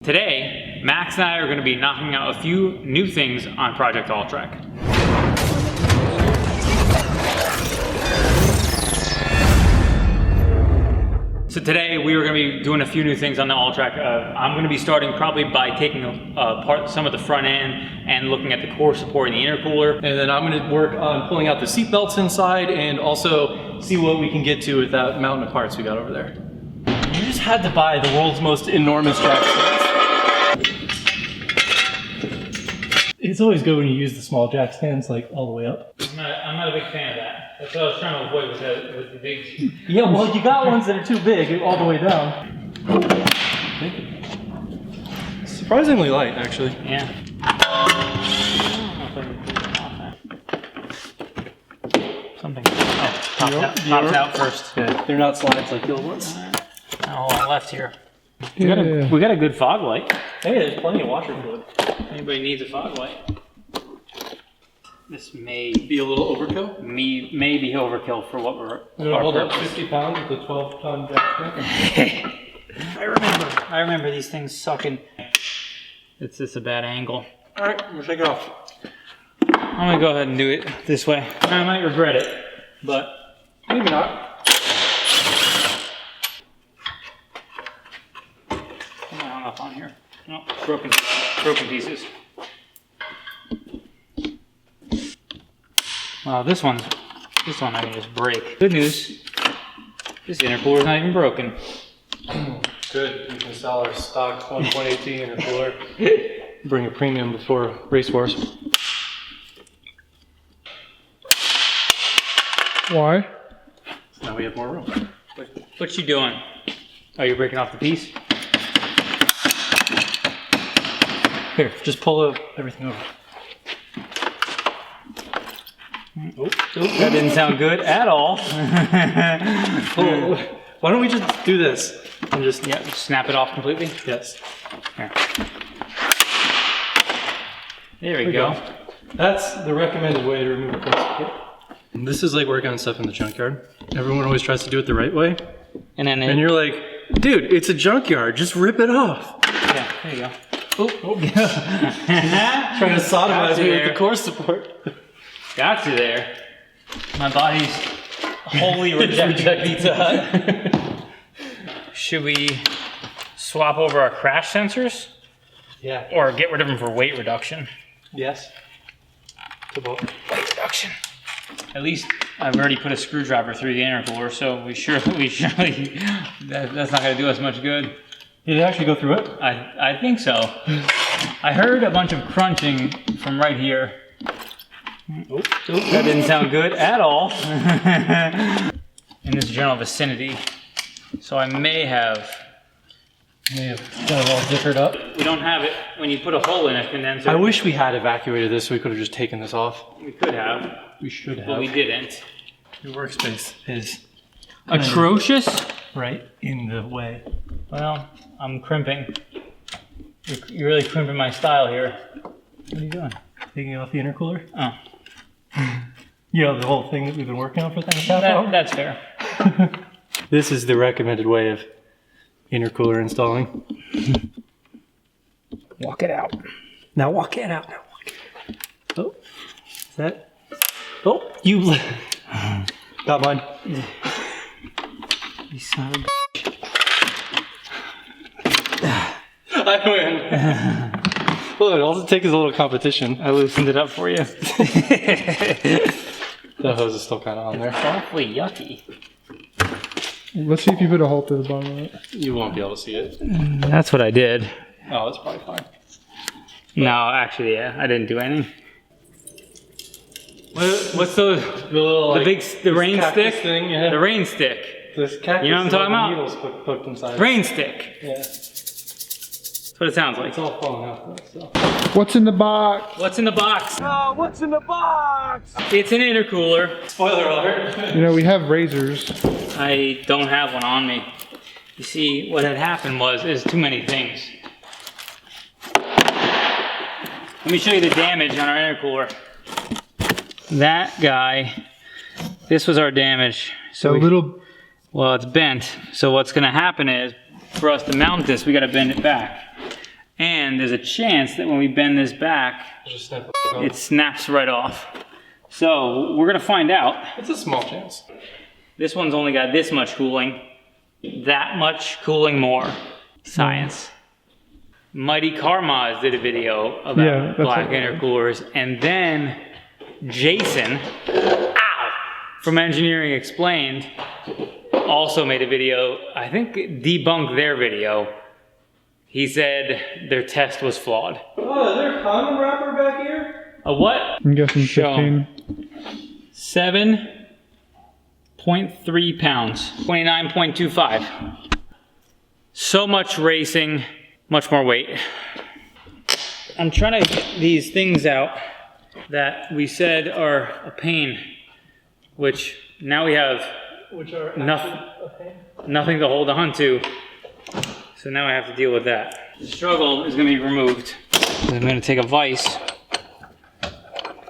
Today, Max and I are going to be knocking out a few new things on Project Alltrack. So today we are going to be doing a few new things on the Alltrack. I'm going to be starting probably by taking apart some of the front end and looking at the core support in the intercooler. And then I'm going to work on pulling out the seat belts inside and also see what we can get to with that mountain of parts we got over there. You just had to buy the world's most enormous jack stands. It's always good when you use the small jack stands like all the way up. I'm not a big fan of that. That's what I was trying to avoid with the big... Yeah, well, you got ones that are too big all the way down. Surprisingly light, actually. Yeah. Something. Oh, popped out first. Yeah, they're not slides like the old ones. A whole lot left here. We got a good fog light. Hey, there's plenty of washer fluid. Anybody needs a fog light. This may be a little overkill. May be overkill for what we're. Gonna hold up 50 pounds with a 12-ton jack stand. I remember these things sucking. It's just a bad angle. All right, I'm gonna take it off. I'm gonna go ahead and do it this way. I might regret it, but maybe not. Hung up on here. No, broken pieces. Wow, this one I can just break. Good news, this intercooler is not even broken. Good, we can sell our stock 1.18 intercooler. Bring a premium before race wars. Why? So now we have more room. What you doing? Oh, you're breaking off the piece? Here, just pull everything over. Oop, that didn't sound good at all. Why don't we just do this and just snap it off completely? Yes. Here. There we go. That's the recommended way to remove a plastic kit. This is like working on stuff in the junkyard. Everyone always tries to do it the right way. And you're like, dude, it's a junkyard, just rip it off. Yeah, there you go. Trying to sodomize me with the core support. Got you there. My body's wholly rejecting Pizza Hut. Should we swap over our crash sensors? Yeah. Or get rid of them for weight reduction? Yes. To both. Weight reduction. At least I've already put a screwdriver through the intercooler, so we surely that's not going to do us much good. Did it actually go through it? I think so. I heard a bunch of crunching from right here. That didn't sound good at all. In this general vicinity. So I may have got it all differed up. We don't have it when you put a hole in a condenser. I wish we had evacuated this so we could have just taken this off. We could have. We should have. But we didn't. Your workspace is atrocious. Right in the way. Well, I'm crimping. You're really crimping my style here. What are you doing? Taking off the intercooler? Oh. You know, the whole thing that we've been working on for the half hour? That's fair. This is the recommended way of intercooler installing. Walk it out. Now walk it out. Now walk it out. Oh, is that? Oh, you got mine. You son of a bitch. I win. Well, all it takes is a little competition. I loosened it up for you. The hose is still kind of on there. It's awfully yucky. Let's see if you put a hole to the bottom of it. You won't be able to see it. That's what I did. Oh, that's probably fine. No, actually, yeah, I didn't do anything. What's the little, the rain stick thing? Yeah. The rain stick. This cactus, you know what I'm talking about? Needles poked inside. Rain stick. Yeah. That's what it sounds like. It's all falling out though. So. What's in the box? What's in the box? Oh, what's in the box? It's an intercooler. Spoiler alert. You know, we have razors. I don't have one on me. You see, what had happened is too many things. Let me show you the damage on our intercooler. That guy, this was our damage. So well, it's bent. So what's gonna happen is, for us to mount this, we gotta bend it back. And there's a chance that when we bend this back, Just snap it snaps right off. So we're gonna find out. It's a small chance. This one's only got this much cooling, that much cooling more. Science. Mighty Car Mods did a video about black intercoolers, and then Jason, from Engineering Explained, also made a video, I think debunked their video. He said their test was flawed. Oh, is there a condom wrapper back here? A what? I'm guessing Show 15. 7.3 pounds, 29.25. So much racing, much more weight. I'm trying to get these things out that we said are a pain, which now we have nothing to hold on to. So now I have to deal with that. The struggle is gonna be removed. I'm gonna take a vise,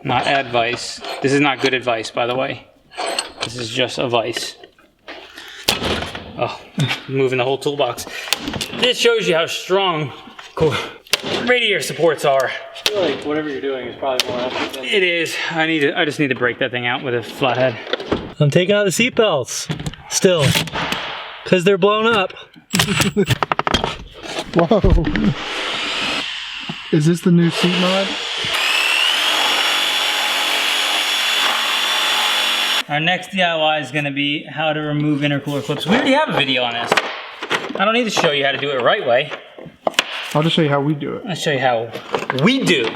not advice. This is not good advice, by the way. This is just a vise. Oh, moving the whole toolbox. This shows you how strong radiator supports are. I feel like whatever you're doing is probably more effort than... It is. I just need to break that thing out with a flathead. I'm taking out the seat belts still, because they're blown up. Whoa. Is this the new seat mod? Our next DIY is going to be how to remove intercooler clips. We already have a video on this. I don't need to show you how to do it the right way. I'll just show you how we do it. I'll show you how we do.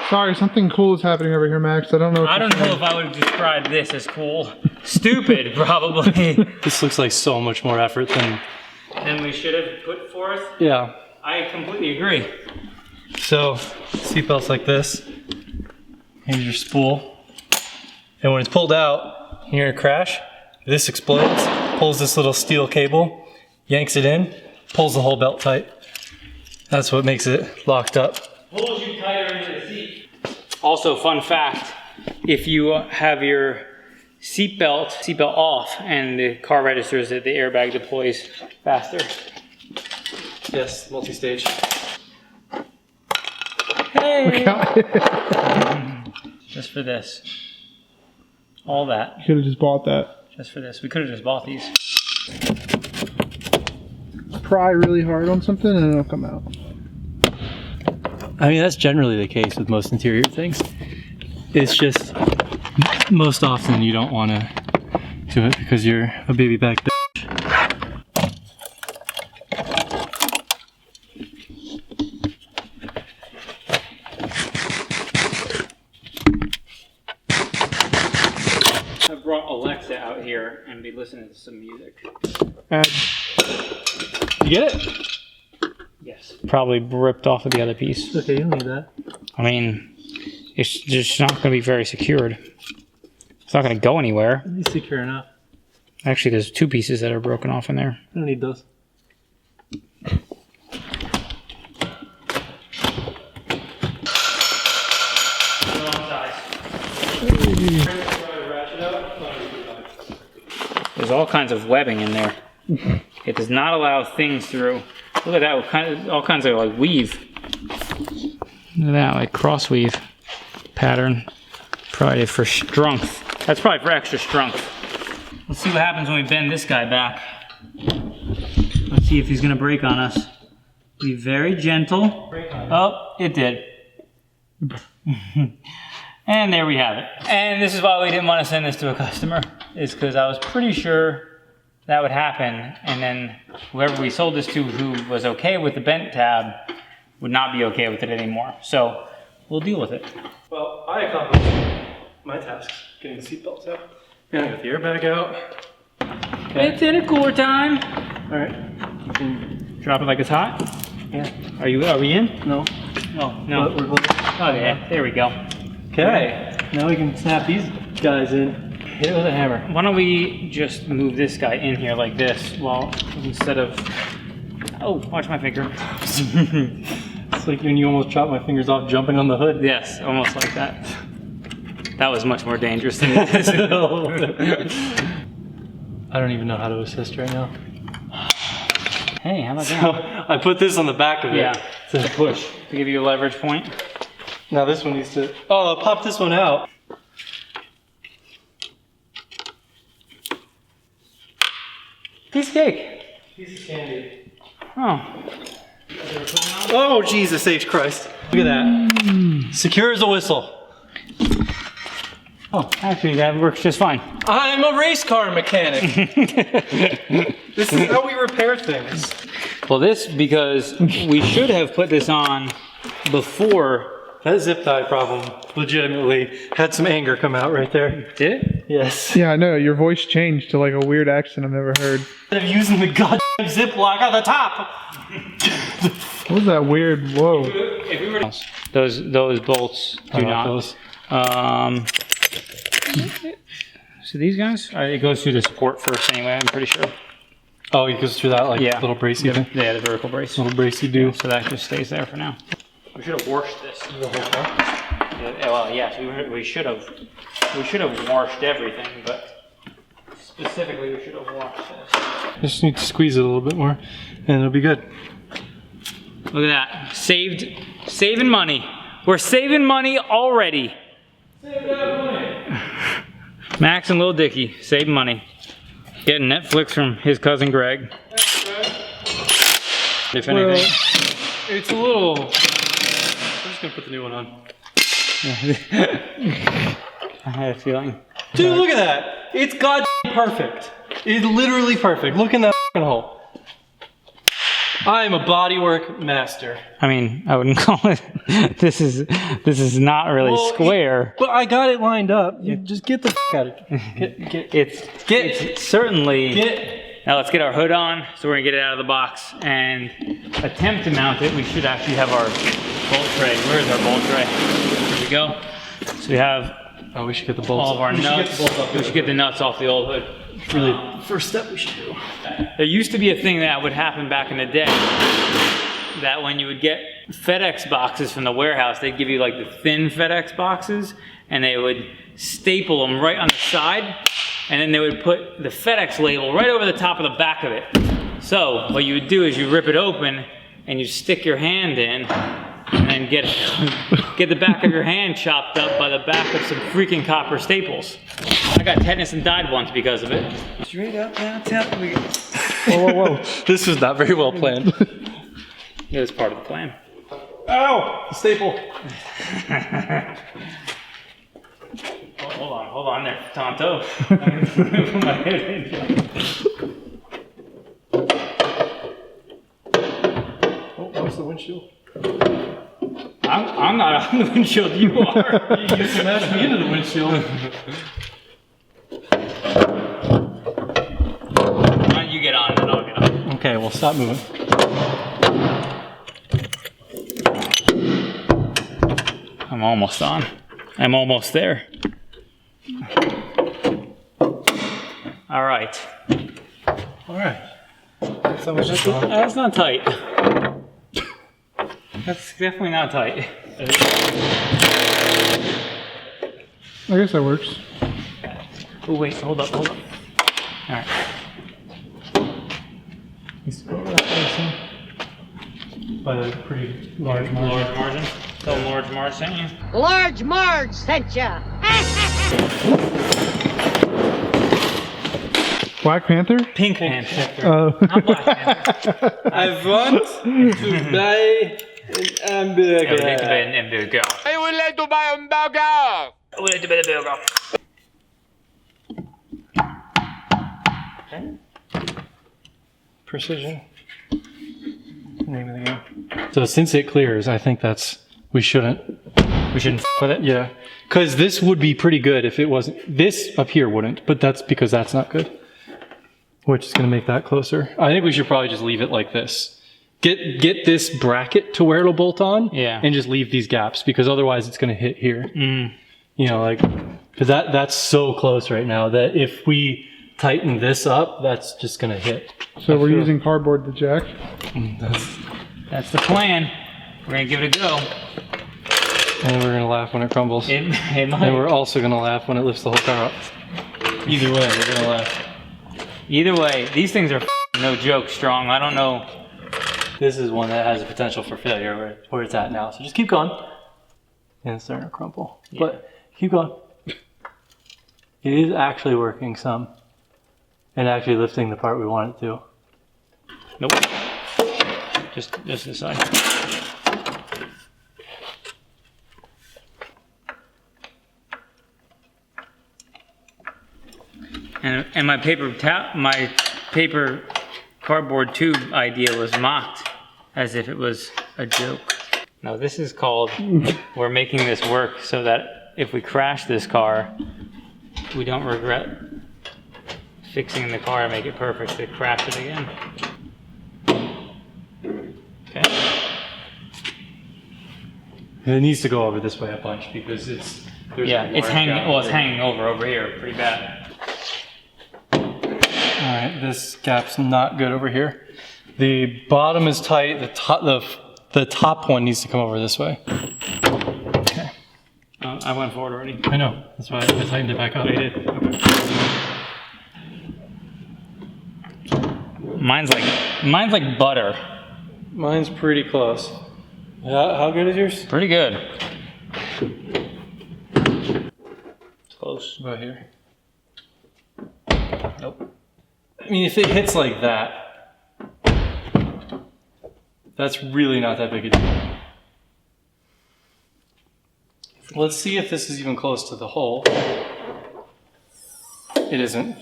Sorry, something cool is happening over here, Max. I don't know. I don't know if I would describe this as cool. Stupid, probably. This looks like so much more effort than we should have put forth. Yeah. I completely agree. So, seatbelts like this. Here's your spool. And when it's pulled out, you're gonna crash. This explodes, pulls this little steel cable, yanks it in, pulls the whole belt tight. That's what makes it locked up. Pulls you tighter into the seat. Also, fun fact, if you have your seatbelt off and the car registers that the airbag deploys faster. Yes, multi-stage. Hey! Just for this. All that. You could have just bought that. Just for this. We could have just bought these. Pry really hard on something and it'll come out. I mean, that's generally the case with most interior things. It's just, most often you don't want to do it because you're a baby back bitch. I brought Alexa out here and be listening to some music. You get it? Yes. Probably ripped off of the other piece. Okay, you don't need that. I mean, it's just not going to be very secured. It's not going to go anywhere. It's secure enough. Actually, there's two pieces that are broken off in there. I don't need those. There's all kinds of webbing in there. It does not allow things through. Look at that, all kinds of like weave. Look at that, like cross weave pattern. Probably for strength. That's probably for extra strength. Let's see what happens when we bend this guy back. Let's see if he's gonna break on us. Be very gentle. Oh, it did. And there we have it. And this is why we didn't want to send this to a customer, is because I was pretty sure that would happen, and then whoever we sold this to who was okay with the bent tab would not be okay with it anymore. So we'll deal with it. Well, I accomplished my task, getting the seatbelts out. Gonna get the airbag out. Okay. It's intercooler time. All right. Drop it like it's hot. Yeah. Are we in? No. Oh, no. But we're close. Oh yeah, there we go. Okay. Now we can snap these guys in. Hit it with a hammer. Why don't we just move this guy in here like this, well, instead of, oh, watch my finger. It's like when you almost chopped my fingers off jumping on the hood. Yes, almost like that. That was much more dangerous than this. I don't even know how to assist right now. Hey, how about So that? I put this on the back of it. Yeah, to push, to give you a leverage point. Now this one needs to, oh, I'll pop this one out. Piece of cake. Piece of candy. Oh. Oh, Jesus H. Christ. Look at that. Secure as a whistle. Oh, actually that works just fine. I'm a race car mechanic. This is how we repair things. Well, this, because we should have put this on before. That zip tie problem legitimately had some anger come out right there. Did it? Yes. Yeah, I know. Your voice changed to like a weird accent I've never heard. Instead of using the goddamn zip lock on the top. What was that weird? Whoa. If we were those bolts do not. Those. So these guys, it goes through the support first anyway. I'm pretty sure. Oh, it goes through that like little bracey thing. Yeah, the vertical brace. Little bracey do. So that just stays there for now. We should have washed this. The whole car? Yeah, well, yes, we should have. We should have washed everything, but specifically we should have washed this. Just need to squeeze it a little bit more, and it'll be good. Look at that, saving money. We're saving money already. Max and Lil Dicky saving money. Getting Netflix from his cousin Greg. If anything. It's a little. I'm just gonna put the new one on. I had a feeling. Dude, look at that! It's goddamn perfect. It's literally perfect. Look in that fucking hole. I am a bodywork master. I mean, I wouldn't call it. This is not really square. But I got it lined up. You just get the out of it. It's certainly. Get. Now let's get our hood on. So we're gonna get it out of the box and attempt to mount it. We should actually have our bolt tray. Where is our bolt tray? Here we go. So we have. Oh, we should get the bolts. All of our nuts. We should get the nuts off the old hood. Really, first step we should do. There used to be a thing that would happen back in the day, that when you would get FedEx boxes from the warehouse, they'd give you like the thin FedEx boxes, and they would staple them right on the side, and then they would put the FedEx label right over the top of the back of it. So what you would do is you rip it open, and you stick your hand in, and then get the back of your hand chopped up by the back of some freaking copper staples. I got tetanus and died once because of it. Straight up, down, Whoa, whoa, whoa. This was not very well planned. It was part of the plan. Ow! The staple. Hold on there, Tonto. Put my head in. Oh, where's the windshield? I'm not on the windshield, you are. You smashed me into the windshield. Why don't you get on, then I'll get on. Okay, well, stop moving. I'm almost on. I'm almost there. All right. All right. So much That's not tight. That's definitely not tight. I guess that works. Oh wait, hold up. All right. By a pretty large margin. Large margin. Tell Large Marge sent you. Large Marge sent ya. Black Panther? Pink Panther. Oh. Not Black Panther. I want to buy an hamburger. I would like to buy an hamburger. I would like to buy a burger. I would like to buy a burger. Precision. Name of the game. So since it clears, I think we shouldn't f with it. Yeah, because this would be pretty good if it wasn't. This up here wouldn't, but that's because that's not good. Which is going to make that closer. I think we should probably just leave it like this. Get this bracket to where it'll bolt on. Yeah. And just leave these gaps because otherwise it's going to hit here. Mm. You know, like because that's so close right now that if we tighten this up, that's just going to hit. So we're using cardboard to jack. That's the plan. We're gonna give it a go. And we're going to laugh when it crumbles. It And might. we're also going to laugh when it lifts the whole car up. Either way, we're going to laugh. Either way, these things are no joke strong. I don't know. This is one that has a potential for failure where it's at now. So just keep going. And it's starting to crumple. Yeah. But keep going. It is actually working some. And actually lifting the part we want it to. Nope. Just this side. And my paper cardboard tube idea was mocked as if it was a joke. Now this is called, we're making this work so that if we crash this car, we don't regret fixing the car and make it perfect to crash it again. Okay. And it needs to go over this way a bunch because it's hanging over here pretty bad. All right, this gap's not good over here. The bottom is tight. The top one needs to come over this way. Okay. I went forward already. I know. That's why I tightened it back up. I did. Okay. Mine's like butter. Mine's pretty close. How good is yours? Pretty good. It's close. About here. Nope. I mean, if it hits like that, that's really not that big a deal. Let's see if this is even close to the hole. It isn't.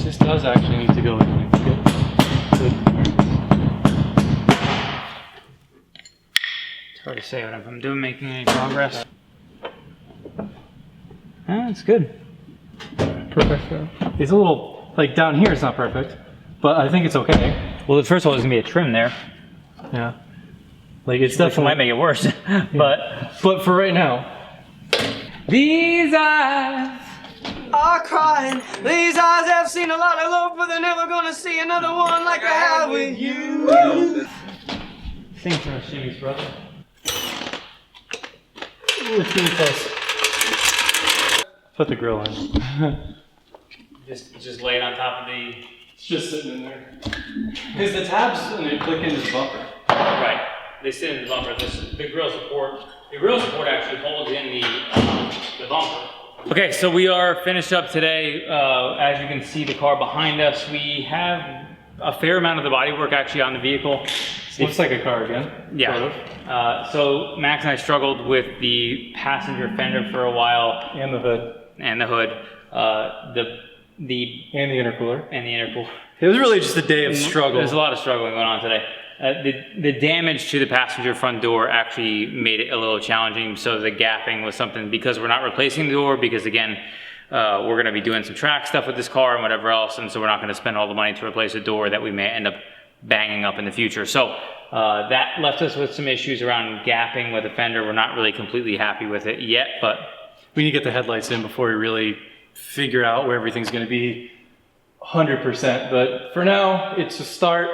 This does actually need to go in. It's hard to say what I'm doing, making any progress. It's good. Perfect. Yeah. It's a little, like down here it's not perfect, but I think it's okay. Well, first of all, there's gonna be a trim there. Yeah. Like it's Which definitely might make it worse, but for right now. These eyes are crying. These eyes have seen a lot of love, but they're never gonna see another one like I have with you. Sing for us, Jimmy's brother. Ooh, it's really close. Put the grill in. Just lay it on top of the... It's just sitting in there. Because the tabs, when they click into the bumper. Right. They sit in the bumper. The grill support actually holds in the bumper. Okay, so we are finished up today. As you can see, the car behind us, we have a fair amount of the bodywork actually on the vehicle. Looks like a car again. Yeah. Sort of. So Max and I struggled with the passenger fender for a while. And the hood. And the hood. And the intercooler. It was really just a day of struggle. There's a lot of struggling going on today. The damage to the passenger front door actually made it a little challenging. So the gapping was something, because we're not replacing the door, because again, we're going to be doing some track stuff with this car and whatever else, and so we're not going to spend all the money to replace a door that we may end up banging up in the future. So that left us with some issues around gapping with the fender. We're not really completely happy with it yet, but we need to get the headlights in before we really figure out where everything's going to be 100%. But for now, it's a start.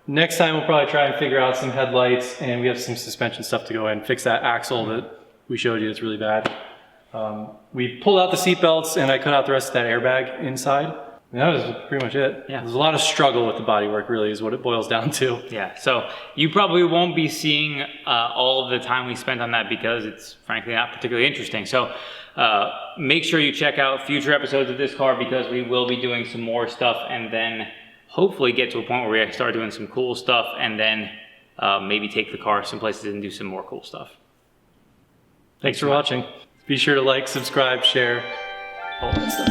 Next time we'll probably try and figure out some headlights, and we have some suspension stuff to go in, fix that axle that we showed you that's really bad. We pulled out the seat belts, and I cut out the rest of that airbag inside. And that was pretty much it. Yeah. There's a lot of struggle with the bodywork, really, is what it boils down to. yeah, so you probably won't be seeing all of the time we spent on that, because it's frankly not particularly interesting. So make sure you check out future episodes of this car, because we will be doing some more stuff, and then hopefully get to a point where we start doing some cool stuff, and then maybe take the car some places and do some more cool stuff. Thanks for watching. Be sure to like, subscribe, share, all that stuff.